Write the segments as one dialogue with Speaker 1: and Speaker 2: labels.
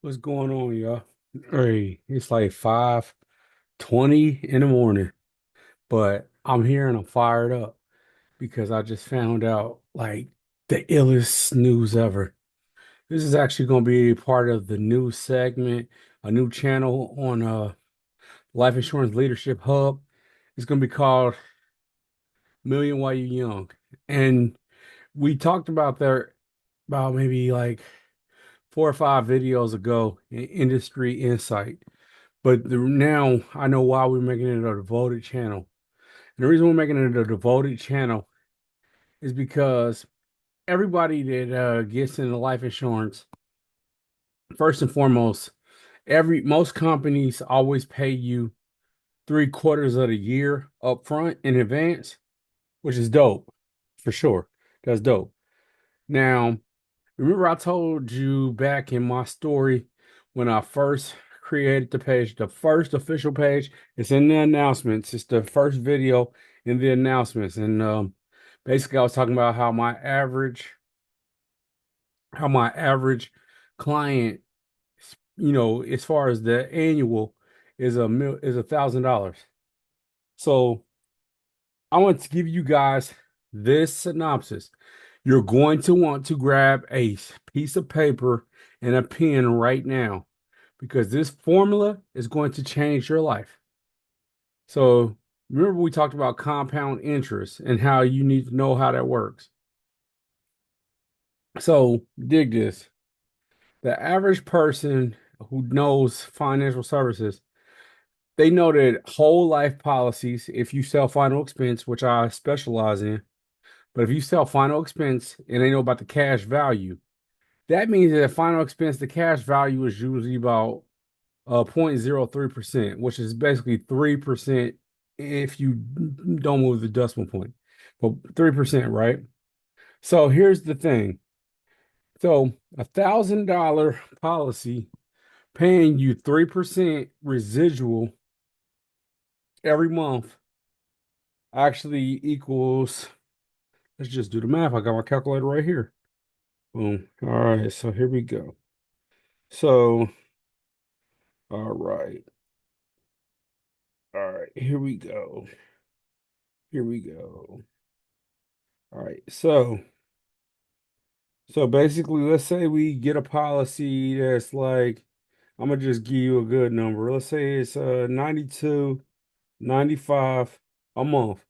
Speaker 1: What's going on, y'all? Hey, it's like 5:20 in the morning, but I'm here and I'm fired up because I just found out like the illest news ever. This is actually going to be part of the new segment, a new channel on Life Insurance Leadership Hub. It's going to be called Million While You Young. And we talked about that about maybe like 4 or 5 videos ago in Industry Insight. But now I know why we're making it a devoted channel. And the reason we're making it a devoted channel is because everybody that gets into life insurance, first and foremost, most companies always pay you 3/4 of the year up front in advance, which is dope for sure. That's dope. Now, remember I told you back in my story when I first created the page, the first official page, it's in the announcements. It's the first video in the announcements. And basically I was talking about how my average client, as far as the annual is $1,000. So I want to give you guys this synopsis. You're going to want to grab a piece of paper and a pen right now because this formula is going to change your life. So remember we talked about compound interest and how you need to know how that works. So dig this. The average person who knows financial services, they know that whole life policies, if you sell final expense, which I specialize in, but if you sell final expense and they know about the cash value, that means that final expense, the cash value is usually about 0.03%, which is basically 3% if you don't move the decimal point. But 3%, right? So here's the thing. So $1,000 policy paying you 3% residual every month actually equals, let's just do the math. I got my calculator right here. Boom. All right, so here we go. So, all right. All right, here we go. Here we go. All right. So basically, let's say we get a policy that's like, I'm gonna just give you a good number. Let's say it's 92.95 a month.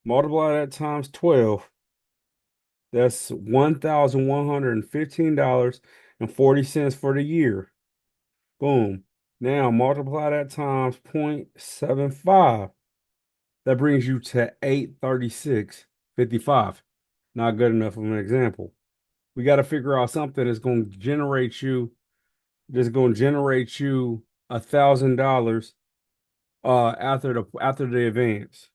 Speaker 1: Multiply that times 12. That's $1,115.40 for the year. Boom. Now multiply that times 0.75. That brings you to 836.55. Not good enough of an example. We got to figure out something that's going to generate you $1,000 after the advance.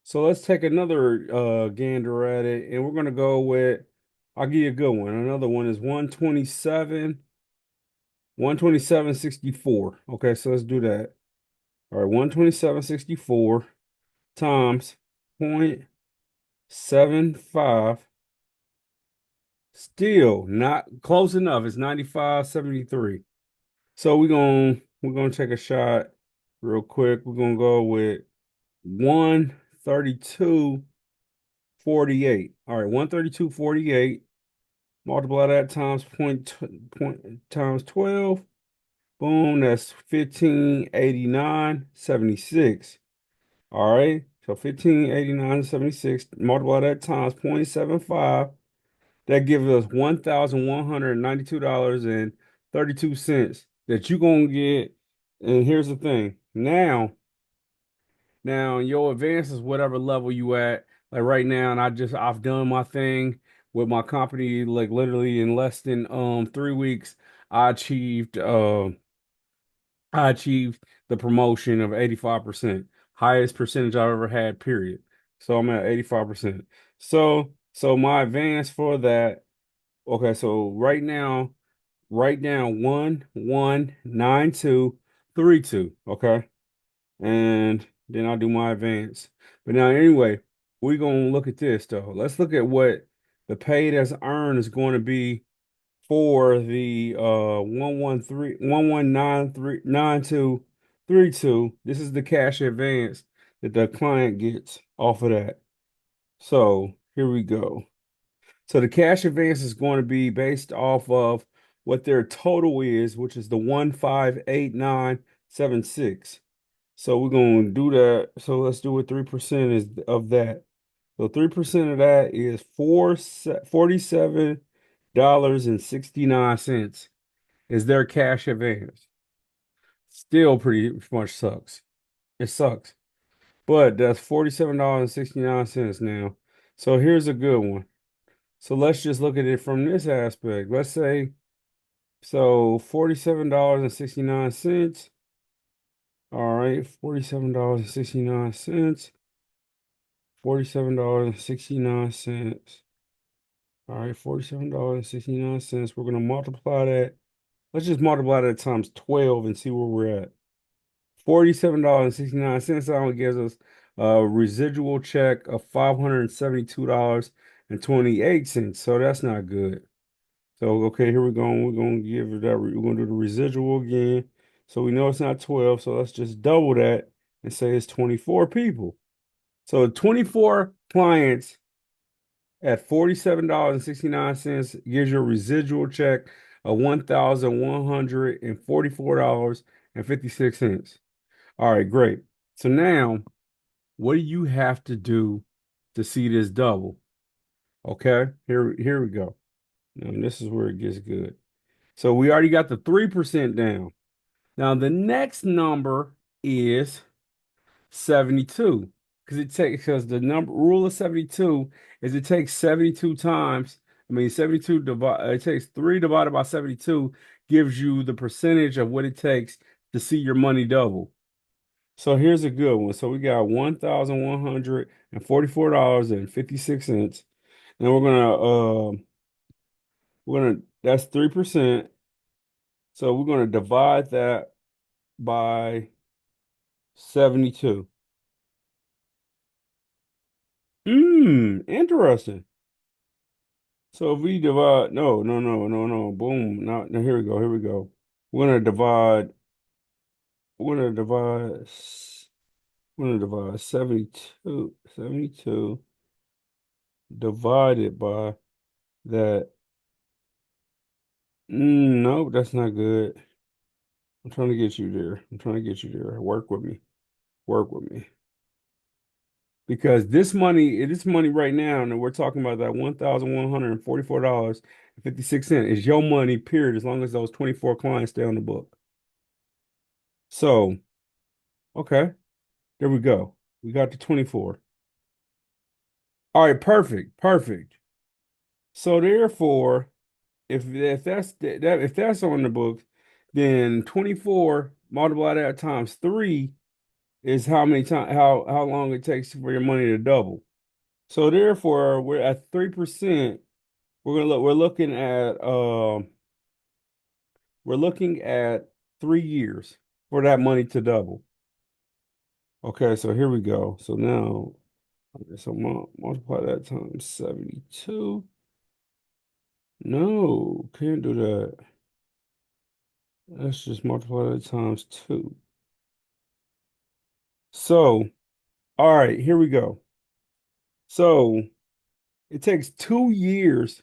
Speaker 1: So let's take another gander at it, and we're gonna go with, I'll give you a good one. Another one is 127.64. Okay, so let's do that. All right, 127.64 times 0.75. Still not close enough. It's 95.73. So we're gonna take a shot real quick. We're gonna go with 132.48. All right, 132.48. Multiply that times point times 12. Boom, that's 1589.76. All right, so 1589.76. Multiply that times 0.75. That gives us $1,192.32 that you're gonna get. And here's the thing. Now your advance is whatever level you at. Like right now, and I've done my thing with my company, like literally in less than 3 weeks, I achieved I achieved the promotion of 85%. Highest percentage I've ever had, period. So I'm at 85%. So my advance for that, okay, so right now, write down 119232, okay? And then I'll do my advance. But now, anyway, we're going to look at this, though. Let's look at what the paid as earned is going to be for the 113 119 39232. This is the cash advance that the client gets off of that. So here we go. So the cash advance is going to be based off of what their total is, which is the 158976. So we're going to do that. So let's do what 3% is of that. So 3% of that is $47.69 is their cash advance. Still pretty much sucks. It sucks. But that's $47.69 now. So here's a good one. So let's just look at it from this aspect. Let's say, so $47.69. All right, $47.69. $47.69. All right, $47.69. We're gonna multiply that. Let's just multiply that times 12 and see where we're at. $47.69 only gives us a residual check of $572.28. So that's not good. So okay, here we go. We're gonna give it that. We're gonna do the residual again. So we know it's not 12. So let's just double that and say it's 24 people. So 24 clients at $47.69 gives you a residual check of $1,144.56. All right, great. So now, what do you have to do to see this double? Okay, here we go. Now, this is where it gets good. So we already got the 3% down. Now the next number is 72. Because the number rule of 72 is it takes 72 times. I mean, 72 it takes 3 divided by 72 gives you the percentage of what it takes to see your money double. So here's a good one. So we got $1,144.56. And we're gonna that's 3%. So we're gonna divide that by 72. Interesting. So if we divide, no, boom. Now here we go, here we go. We're gonna divide, we're gonna divide, we're gonna divide 72 divided by that. No, that's not good. I'm trying to get you there. I'm trying to get you there. Work with me. Work with me. Because this money right now, and we're talking about that $1,144.56 is your money, period, as long as those 24 clients stay on the book. So, okay, there we go. We got to 24. All right, perfect, perfect. So therefore, if that's on the books, then 24 multiply that times 3 is how many times how long it takes for your money to double. So therefore, we're at 3%. We're looking at 3 years for that money to double. Okay, so here we go. So now, okay, so multiply that times 72. No, can't do that. Let's just multiply that times 2. So, all right, here we go. So it takes 2 years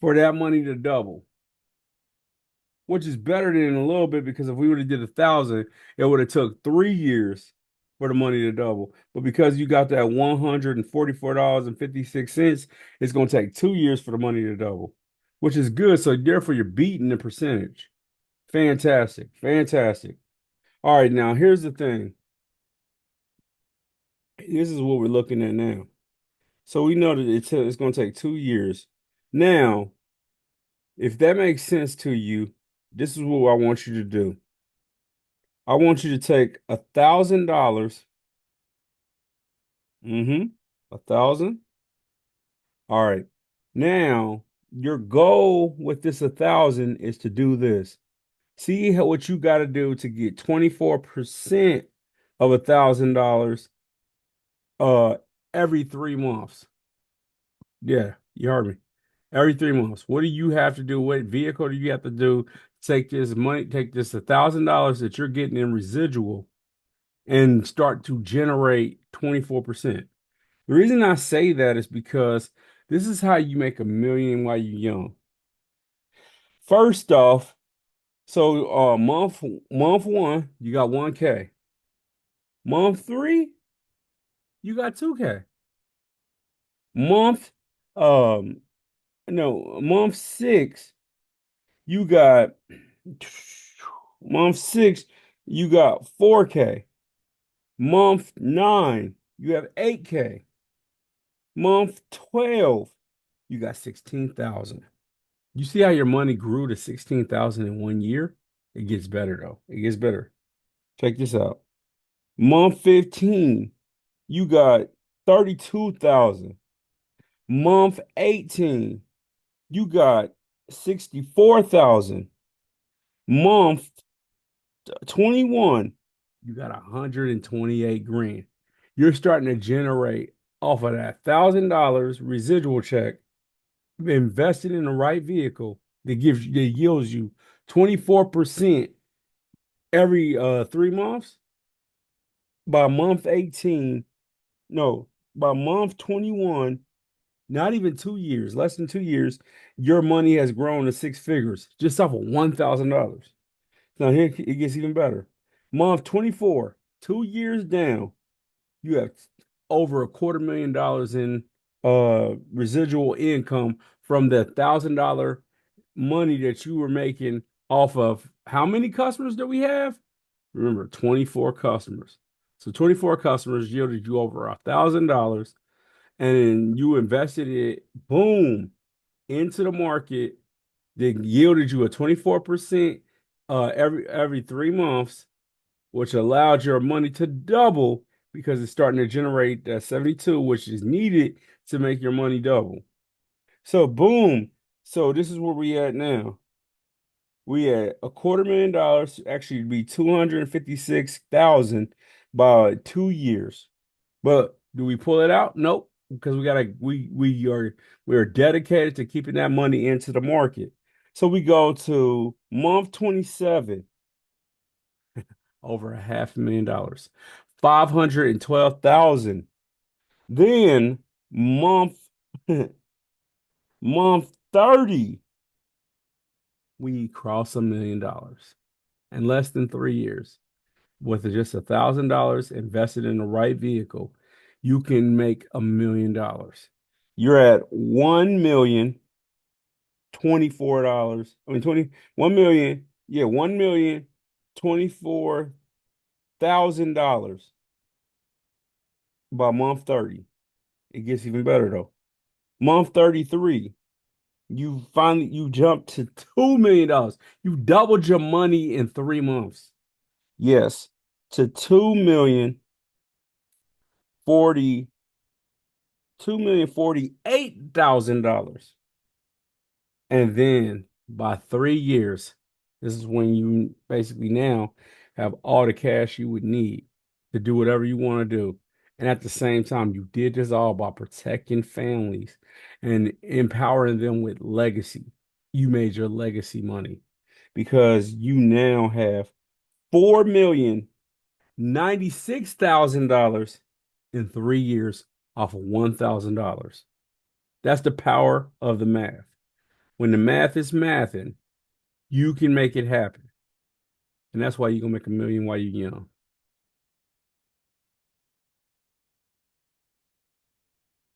Speaker 1: for that money to double, which is better than a little bit because if we would have did 1,000, it would have took 3 years for the money to double. But because you got that $144.56, it's going to take 2 years for the money to double, which is good. So therefore, you're beating the percentage. Fantastic, fantastic. All right, now here's the thing. This is what we're looking at now. So we know that it's going to take 2 years. Now, if that makes sense to you, this is what I want you to do. I want you to take $1,000. 1,000. All right. Now, your goal with this 1,000 is to do this. See what you got to do to get 24% of $1,000 uh every 3 months. Yeah, you heard me. every 3 months. What do you have to do? What vehicle do you have to do? Take this money, take this $1,000 that you're getting in residual and start to generate 24%. The reason I say that is because this is how you make a million while you're young. First off, so month one, you got 1K. Month three, you got 2K. Month um no, month six, you got month six, you got 4K. Month nine, you have 8K. Month 12, you got 16,000. You see how your money grew to 16,000 in 1 year? It gets better though. It gets better. Check this out. Month 15, you got 32,000. Month 18, you got 64,000. Month 21, you got 128 grand. You're starting to generate off of that $1,000 residual check invested in the right vehicle that yields you 24% every 3 months. By month 18, no, by month 21, not even 2 years, less than 2 years, your money has grown to six figures just off of $1,000. Now here it gets even better. Month 24, 2 years down, you have over $250,000 in residual income from the $1,000 money that you were making off of how many customers do we have? Remember, 24 customers. So 24 customers yielded you over $1,000, and then you invested it, boom, into the market that yielded you a 24% every 3 months, which allowed your money to double because it's starting to generate that 72, which is needed to make your money double. So boom. So this is where we at now. We at $250,000, actually it'd be 256,000 by 2 years. But do we pull it out? Nope. Because we are dedicated to keeping that money into the market. So we go to month 27, over $500,000, 512,000. Then month month 30, we cross $1 million in less than 3 years. With just $1,000 invested in the right vehicle, you can make $1 million. You're at $1,024. I mean 1 million, yeah, $1,024,000 by month 30. It gets even better though. Month 33, you jumped to $2 million. You doubled your money in 3 months. Yes, to 2,048,000. And then by 3 years, this is when you basically now have all the cash you would need to do whatever you want to do. And at the same time, you did this all by protecting families and empowering them with legacy. You made your legacy money because you now have $4,096,000 in 3 years off of $1,000. That's the power of the math. When the math is mathing, you can make it happen. And that's why you're gonna make a million while you're young.